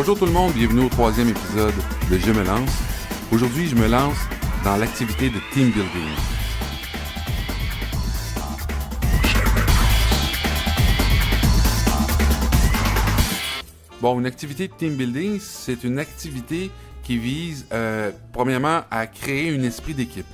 Bonjour tout le monde, bienvenue au 3e épisode de Je me lance. Aujourd'hui, je me lance dans l'activité de team building. Bon, une activité de team building, c'est une activité qui vise, premièrement, à créer un esprit d'équipe.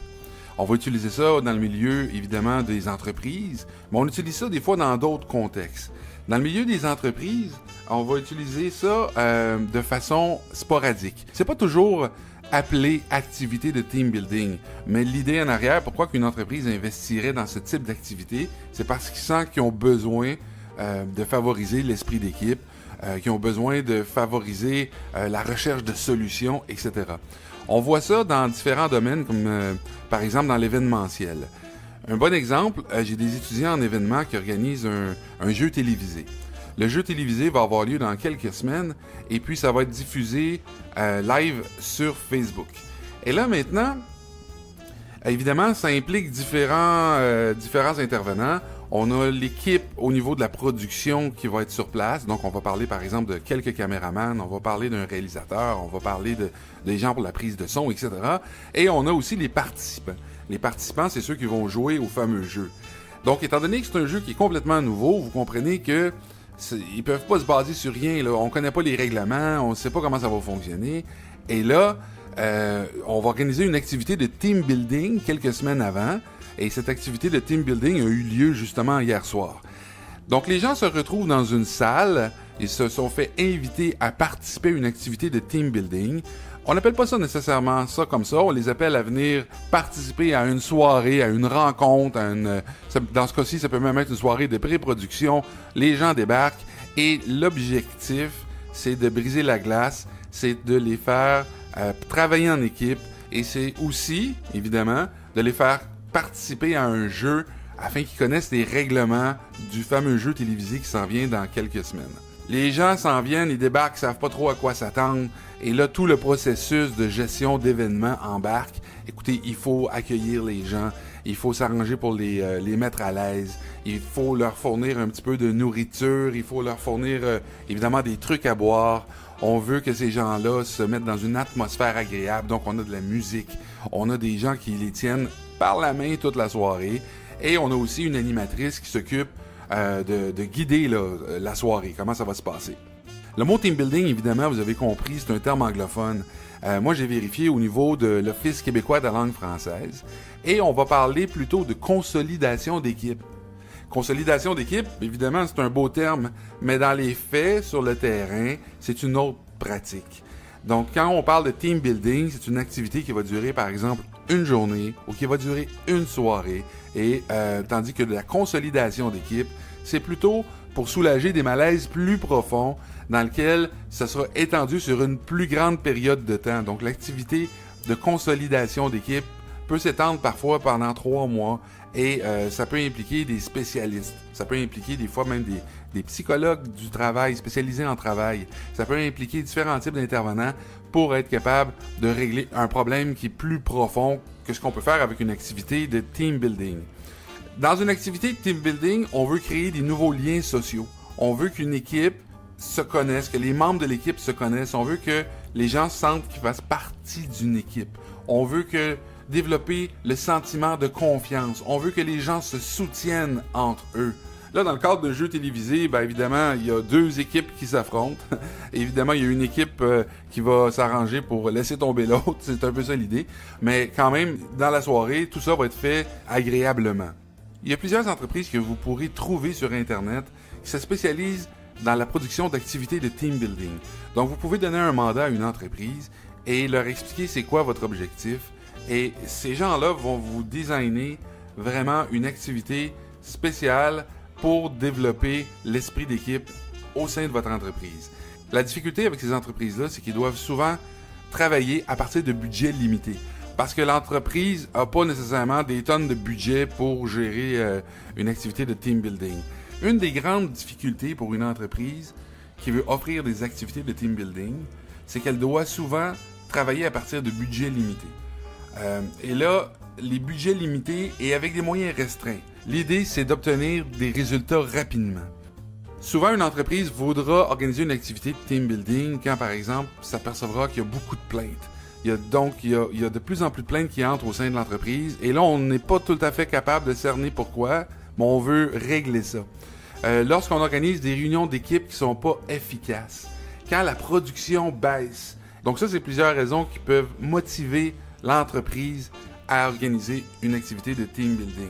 On va utiliser ça dans le milieu, évidemment, des entreprises, mais on utilise ça des fois dans d'autres contextes. Dans le milieu des entreprises, on va utiliser ça de façon sporadique. C'est pas toujours appelé activité de team building, mais l'idée en arrière, pourquoi qu'une entreprise investirait dans ce type d'activité, c'est parce qu'ils sentent qu'ils ont besoin de favoriser l'esprit d'équipe, qui ont besoin de favoriser la recherche de solutions, etc. On voit ça dans différents domaines, comme par exemple dans l'événementiel. Un bon exemple, j'ai des étudiants en événement qui organisent un jeu télévisé. Le jeu télévisé va avoir lieu dans quelques semaines et puis ça va être diffusé live sur Facebook. Et là maintenant, évidemment, ça implique différents intervenants. On a l'équipe au niveau de la production qui va être sur place. Donc, on va parler, par exemple, de quelques caméramans, on va parler d'un réalisateur, on va parler des gens pour la prise de son, etc. Et on a aussi les participants. Les participants, c'est ceux qui vont jouer au fameux jeu. Donc, étant donné que c'est un jeu qui est complètement nouveau, vous comprenez que ils peuvent pas se baser sur rien. Là. On connaît pas les règlements, on sait pas comment ça va fonctionner. Et là, on va organiser une activité de team building quelques semaines avant. Et cette activité de team building a eu lieu justement hier soir. Donc les gens se retrouvent dans une salle, ils se sont fait inviter à participer à une activité de team building. On n'appelle pas ça nécessairement ça comme ça, on les appelle à venir participer à une soirée, à une rencontre, dans ce cas-ci, ça peut même être une soirée de pré-production. Les gens débarquent et l'objectif, c'est de briser la glace, c'est de les faire travailler en équipe et c'est aussi, évidemment, de les faire participer à un jeu afin qu'ils connaissent les règlements du fameux jeu télévisé qui s'en vient dans quelques semaines. Les gens s'en viennent, ils débarquent, ils savent pas trop à quoi s'attendre, et là, tout le processus de gestion d'événements embarque. Écoutez, il faut accueillir les gens, il faut s'arranger pour les mettre à l'aise, il faut leur fournir un petit peu de nourriture, il faut leur fournir évidemment des trucs à boire. On veut que ces gens-là se mettent dans une atmosphère agréable, donc on a de la musique, on a des gens qui les tiennent par la main toute la soirée, et on a aussi une animatrice qui s'occupe de guider la soirée, comment ça va se passer. Le mot team building, évidemment, vous avez compris, c'est un terme anglophone. Moi, j'ai vérifié au niveau de l'Office québécois de la langue française, et on va parler plutôt de consolidation d'équipe. Consolidation d'équipe, évidemment, c'est un beau terme, mais dans les faits, sur le terrain, c'est une autre pratique. Donc, quand on parle de team building, c'est une activité qui va durer, par exemple, une journée ou qui va durer une soirée. Et tandis que la consolidation d'équipe, c'est plutôt pour soulager des malaises plus profonds dans lesquels ça sera étendu sur une plus grande période de temps. Donc, l'activité de consolidation d'équipe peut s'étendre parfois pendant 3 mois et ça peut impliquer des spécialistes. Ça peut impliquer des fois même des psychologues du travail spécialisés en travail. Ça peut impliquer différents types d'intervenants pour être capable de régler un problème qui est plus profond que ce qu'on peut faire avec une activité de team building. Dans une activité de team building, on veut créer des nouveaux liens sociaux. On veut qu'une équipe se connaisse, que les membres de l'équipe se connaissent. On veut que les gens sentent qu'ils fassent partie d'une équipe. On veut développer le sentiment de confiance. On veut que les gens se soutiennent entre eux. Là, dans le cadre d'un jeu télévisé, bien évidemment, il y a 2 équipes qui s'affrontent. Évidemment, il y a une équipe qui va s'arranger pour laisser tomber l'autre. C'est un peu ça l'idée. Mais quand même, dans la soirée, tout ça va être fait agréablement. Il y a plusieurs entreprises que vous pourrez trouver sur Internet qui se spécialisent dans la production d'activités de team building. Donc, vous pouvez donner un mandat à une entreprise et leur expliquer c'est quoi votre objectif. Et ces gens-là vont vous designer vraiment une activité spéciale pour développer l'esprit d'équipe au sein de votre entreprise. La difficulté avec ces entreprises-là, c'est qu'ils doivent souvent travailler à partir de budgets limités. Parce que l'entreprise n'a pas nécessairement des tonnes de budget pour gérer une activité de team building. Une des grandes difficultés pour une entreprise qui veut offrir des activités de team building, c'est qu'elle doit souvent travailler à partir de budgets limités. Et là, les budgets limités et avec des moyens restreints. L'idée, c'est d'obtenir des résultats rapidement. Souvent, une entreprise voudra organiser une activité de team building quand, par exemple, s'apercevra qu'il y a beaucoup de plaintes. Il y a de plus en plus de plaintes qui entrent au sein de l'entreprise et là, on n'est pas tout à fait capable de cerner pourquoi, mais on veut régler ça. Lorsqu'on organise des réunions d'équipe qui sont pas efficaces, quand la production baisse. Donc ça, c'est plusieurs raisons qui peuvent motiver l'entreprise à organiser une activité de team building.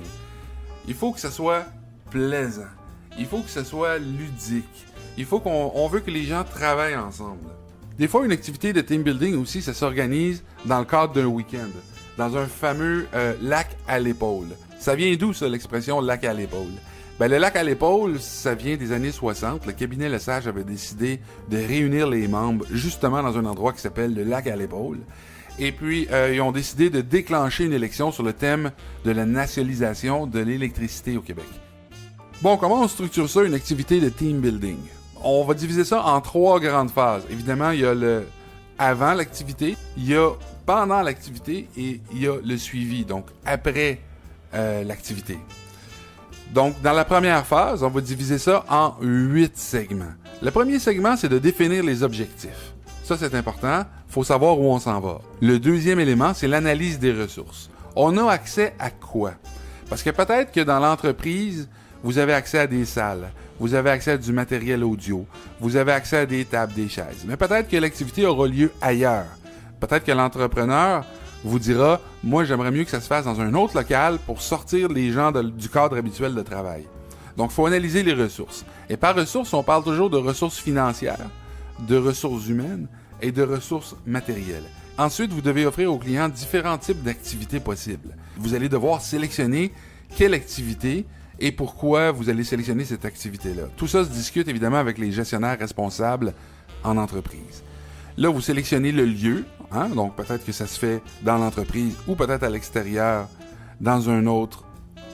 Il faut que ça soit plaisant. Il faut que ça soit ludique. Il faut qu'on veut que les gens travaillent ensemble. Des fois, une activité de team building aussi, ça s'organise dans le cadre d'un week-end, dans un fameux lac à l'épaule. Ça vient d'où, ça, l'expression lac à l'épaule? Ben, le lac à l'épaule, ça vient des années 60. Le cabinet Lesage avait décidé de réunir les membres justement dans un endroit qui s'appelle le lac à l'épaule. Et puis, ils ont décidé de déclencher une élection sur le thème de la nationalisation de l'électricité au Québec. Bon, comment on structure ça, une activité de team building? On va diviser ça en 3 grandes phases. Évidemment, il y a le avant l'activité, il y a pendant l'activité et il y a le suivi, donc après l'activité. Donc, dans la première phase, on va diviser ça en 8 segments. Le premier segment, c'est de définir les objectifs. Ça, c'est important. Il faut savoir où on s'en va. Le deuxième élément, c'est l'analyse des ressources. On a accès à quoi? Parce que peut-être que dans l'entreprise, vous avez accès à des salles, vous avez accès à du matériel audio, vous avez accès à des tables, des chaises. Mais peut-être que l'activité aura lieu ailleurs. Peut-être que l'entrepreneur vous dira « Moi, j'aimerais mieux que ça se fasse dans un autre local pour sortir les gens du cadre habituel de travail. » Donc, il faut analyser les ressources. Et par ressources, on parle toujours de ressources financières, de ressources humaines et de ressources matérielles. Ensuite, vous devez offrir aux clients différents types d'activités possibles. Vous allez devoir sélectionner quelle activité et pourquoi vous allez sélectionner cette activité-là. Tout ça se discute évidemment avec les gestionnaires responsables en entreprise. Là, vous sélectionnez le lieu, donc peut-être que ça se fait dans l'entreprise ou peut-être à l'extérieur dans un autre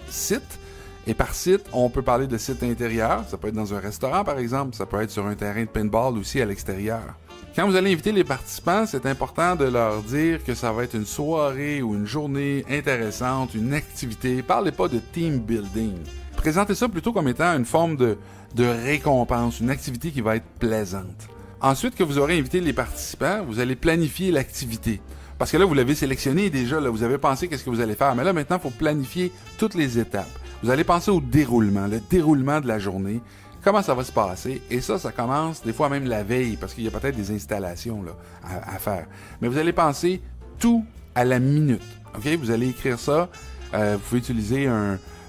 site. Et par site, on peut parler de site intérieur, ça peut être dans un restaurant par exemple, ça peut être sur un terrain de paintball aussi à l'extérieur. Quand vous allez inviter les participants, c'est important de leur dire que ça va être une soirée ou une journée intéressante, une activité. Parlez pas de team building. Présentez ça plutôt comme étant une forme de récompense, une activité qui va être plaisante. Ensuite que vous aurez invité les participants, vous allez planifier l'activité. Parce que là, vous l'avez sélectionné déjà, là, vous avez pensé qu'est-ce que vous allez faire. Mais là, maintenant, il faut planifier toutes les étapes. Vous allez penser au déroulement, le déroulement de la journée. Comment ça va se passer? Et ça commence des fois même la veille, parce qu'il y a peut-être des installations là, à faire. Mais vous allez penser tout à la minute. OK? Vous allez écrire ça. Vous pouvez utiliser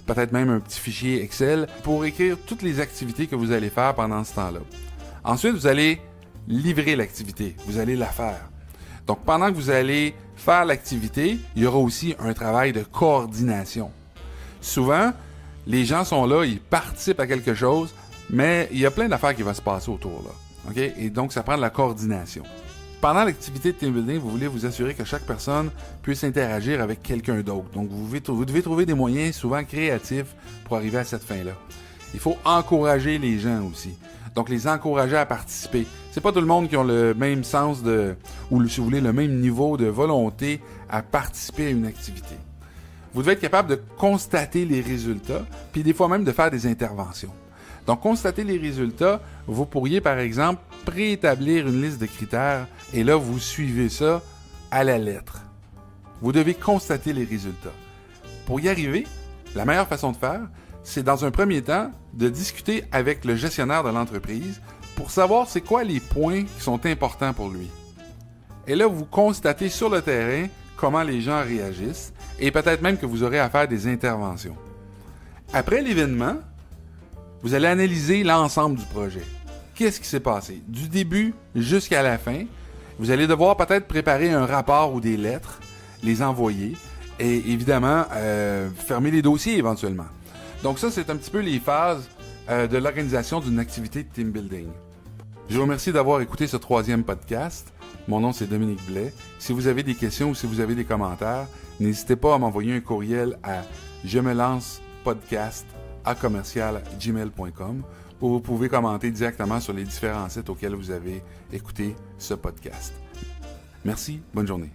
peut-être même un petit fichier Excel pour écrire toutes les activités que vous allez faire pendant ce temps-là. Ensuite, vous allez livrer l'activité. Vous allez la faire. Donc, pendant que vous allez faire l'activité, il y aura aussi un travail de coordination. Souvent, les gens sont là, ils participent à quelque chose, mais il y a plein d'affaires qui vont se passer autour là. OK? Et donc, ça prend de la coordination. Pendant l'activité de team building, vous voulez vous assurer que chaque personne puisse interagir avec quelqu'un d'autre. Donc, vous devez trouver des moyens souvent créatifs pour arriver à cette fin-là. Il faut encourager les gens aussi. Donc, les encourager à participer. C'est pas tout le monde qui a le même sens ou si vous voulez, le même niveau de volonté à participer à une activité. Vous devez être capable de constater les résultats, puis des fois même de faire des interventions. Donc, constater les résultats, vous pourriez, par exemple, préétablir une liste de critères et là, vous suivez ça à la lettre. Vous devez constater les résultats. Pour y arriver, la meilleure façon de faire, c'est dans un premier temps de discuter avec le gestionnaire de l'entreprise pour savoir c'est quoi les points qui sont importants pour lui. Et là, vous constatez sur le terrain comment les gens réagissent et peut-être même que vous aurez à faire des interventions. Après l'événement, vous allez analyser l'ensemble du projet. Qu'est-ce qui s'est passé? Du début jusqu'à la fin, vous allez devoir peut-être préparer un rapport ou des lettres, les envoyer et évidemment fermer les dossiers éventuellement. Donc ça, c'est un petit peu les phases de l'organisation d'une activité de team building. Je vous remercie d'avoir écouté ce 3e podcast. Mon nom, c'est Dominique Blais. Si vous avez des questions ou si vous avez des commentaires, n'hésitez pas à m'envoyer un courriel à jemelancepodcast@gmail.com ou vous pouvez commenter directement sur les différents sites auxquels vous avez écouté ce podcast. Merci, bonne journée.